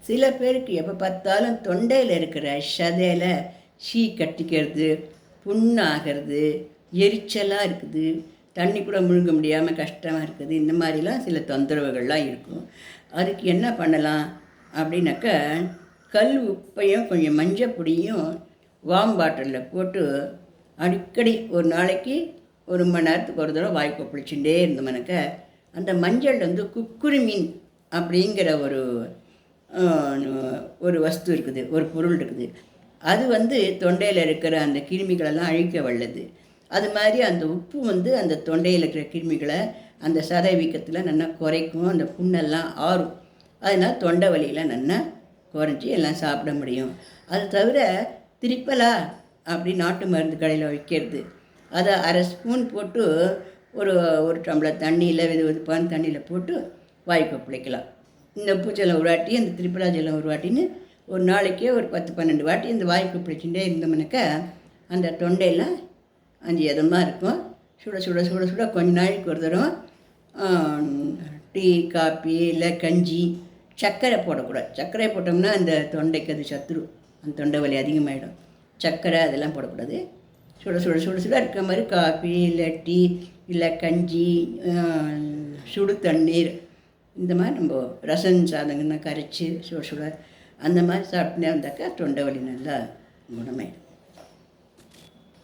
சில பேருக்கு எப்போ பார்த்தாலும் தொண்டையில் இருக்கிற சதையில் கட்டிக்கிறது, புண்ணாகிறது, எரிச்சலாக இருக்குது, தண்ணி கூட முழுங்க முடியாமல் கஷ்டமாக இருக்குது. இந்த மாதிரிலாம் சில தொந்தரவுகள்லாம் இருக்கும். அதுக்கு என்ன பண்ணலாம் அப்படின்னாக்கா, கல் உப்பையும் கொஞ்சம் மஞ்சள் பொடியும் வார்ம் வாட்டரில் போட்டு அடிக்கடி ஒரு நாளைக்கு 1 மணி நேரத்துக்கு ஒரு தடவை வாய் கொப்பளிச்சுட்டே இருந்தோம்னாக்க அந்த மஞ்சள் வந்து குக்குருமீன் அப்படிங்கிற ஒரு வஸ்து இருக்குது, ஒரு பொருள் இருக்குது. அது வந்து தொண்டையில் இருக்கிற அந்த கிருமிகளெல்லாம் அழிக்க வல்லது. அது மாதிரி அந்த உப்பு வந்து அந்த தொண்டையில் இருக்கிற கிருமிகளை அந்த சதை வீக்கத்தில் நல்லா குறைக்கும், அந்த புண்ணெல்லாம் ஆறும். அதனால் தொண்டை வலியெலாம் நல்லா குறைஞ்சி எல்லாம் சாப்பிட முடியும். அது தவிர திரிப்பலா அப்படி நாட்டு மருந்து கடையில் வைக்கிறது, அதை 1/2 ஸ்பூன் போட்டு ஒரு டம்ளர் தண்ணியில் வெதுவெதுப்பான தண்ணியில் போட்டு வாய் கொப்பளிக்கலாம். இந்த உப்பு ஜலம் ஒரு வாட்டி, அந்த திரிப்பலா ஜலம் ஒரு வாட்டின்னு ஒரு நாளைக்கே ஒரு 10-12 வாட்டி இந்த வாய் கொப்பளிச்சுட்டே இருந்தோம்னாக்கா அந்த தொண்டையெல்லாம் அஞ்சு இதமாக இருக்கும். சுட சுட சுட சுட கொஞ்ச நாளைக்கு ஒரு தடவை டீ, காப்பி இல்லை கஞ்சி, சர்க்கரை போடக்கூடாது. சர்க்கரை போட்டோம்னா அந்த தொண்டைக்கு அது சத்துரும், அந்த தொண்டை வலி அதிகமாகிடும். சர்க்கரை அதெல்லாம் போடக்கூடாது. சுட சுட சுட சுட இருக்கிற மாதிரி காஃபி இல்லை டீ இல்லை கஞ்சி, சுடு தண்ணீர், இந்த மாதிரி நம்ம ரசம் சாதங்கன்னா கரைச்சி சுட சுட அந்த மாதிரி சாப்பிட்டுனே வந்தாக்கா தொண்டை வலி நல்லா குணமாயிடும்.